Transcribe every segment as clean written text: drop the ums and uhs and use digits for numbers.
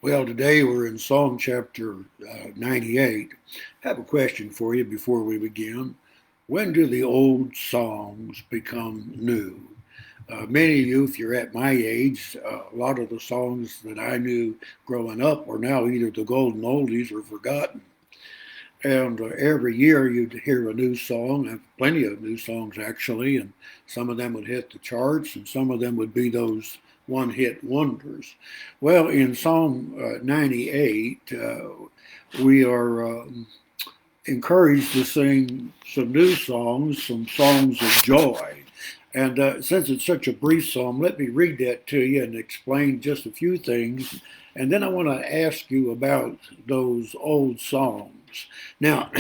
Well, today we're in Psalm chapter 98. I have a question for you before we begin. When do the old songs become new? Many of you, if you're at my age, a lot of the songs that I knew growing up are now either the golden oldies or forgotten. And every year you'd hear a new song, and plenty of new songs actually, and some of them would hit the charts, and some of them would be those one hit wonders. Well, in Psalm 98, we are encouraged to sing some new songs, some songs of joy. And since it's such a brief psalm, let me read that to you and explain just a few things. And then I want to ask you about those old songs. Now,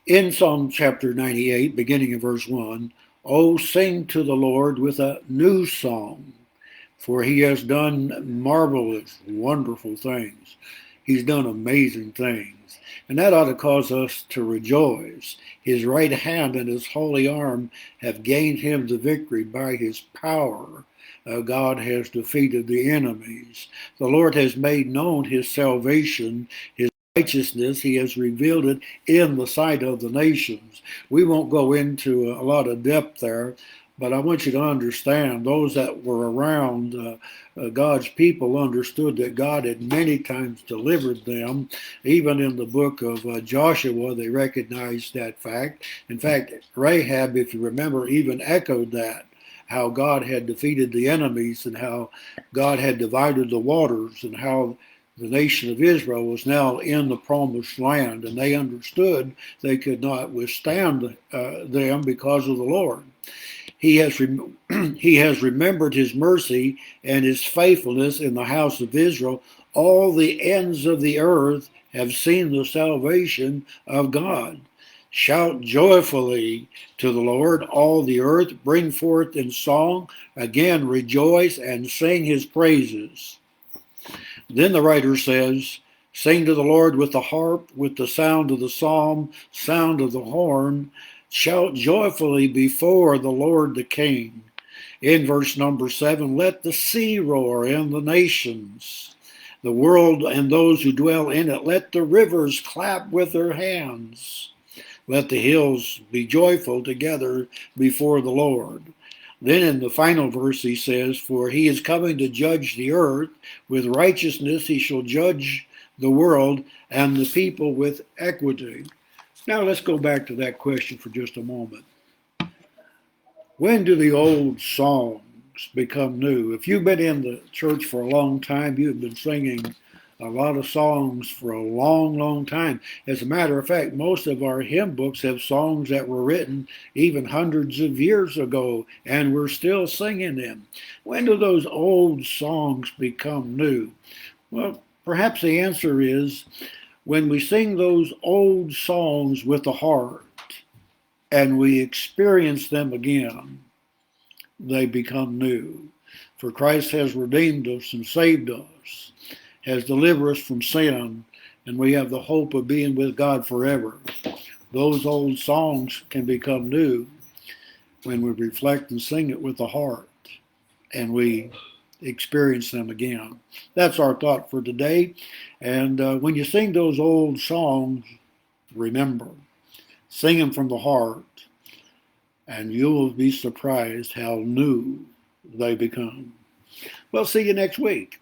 in Psalm chapter 98, beginning in verse 1, "Oh, sing to the Lord with a new song, for he has done marvelous, wonderful things. He's done amazing things. And that ought to cause us to rejoice. His right hand and his holy arm have gained him the victory by his power. God has defeated the enemies. The Lord has made known his salvation, his righteousness. He has revealed it in the sight of the nations. We won't go into a lot of depth there, but I want you to understand those that were around God's people understood that God had many times delivered them. Even in the book of Joshua, they recognized that fact. In fact, Rahab, if you remember, even echoed that, how God had defeated the enemies and how God had divided the waters and how the nation of Israel was now in the promised land, and they understood they could not withstand them because of the Lord. He has, he has remembered his mercy and his faithfulness in the house of Israel. All the ends of the earth have seen the salvation of God. Shout joyfully to the Lord, all the earth. Bring forth in song. Again, rejoice and sing his praises. Then the writer says, sing to the Lord with the harp, with the sound of the psalm, sound of the horn. Shout joyfully before the Lord the King. In verse number 7, let the sea roar and the nations, the world and those who dwell in it. Let the rivers clap with their hands. Let the hills be joyful together before the Lord. Then in the final verse he says, for he is coming to judge the earth. With righteousness he shall judge the world and the people with equity. Now let's go back to that question for just a moment. When do the old songs become new? If you've been in the church for a long time, you've been singing a lot of songs for a long, long time. As a matter of fact, most of our hymn books have songs that were written even hundreds of years ago, and we're still singing them. When do those old songs become new? Well, perhaps the answer is when we sing those old songs with the heart and we experience them again, they become new. For Christ has redeemed us and saved us, has delivered us from sin, and we have the hope of being with God forever. Those old songs can become new when we reflect and sing it with the heart and we experience them again. That's our thought for today. And when you sing those old songs, remember, sing them from the heart, and you will be surprised how new they become. Well, see you next week.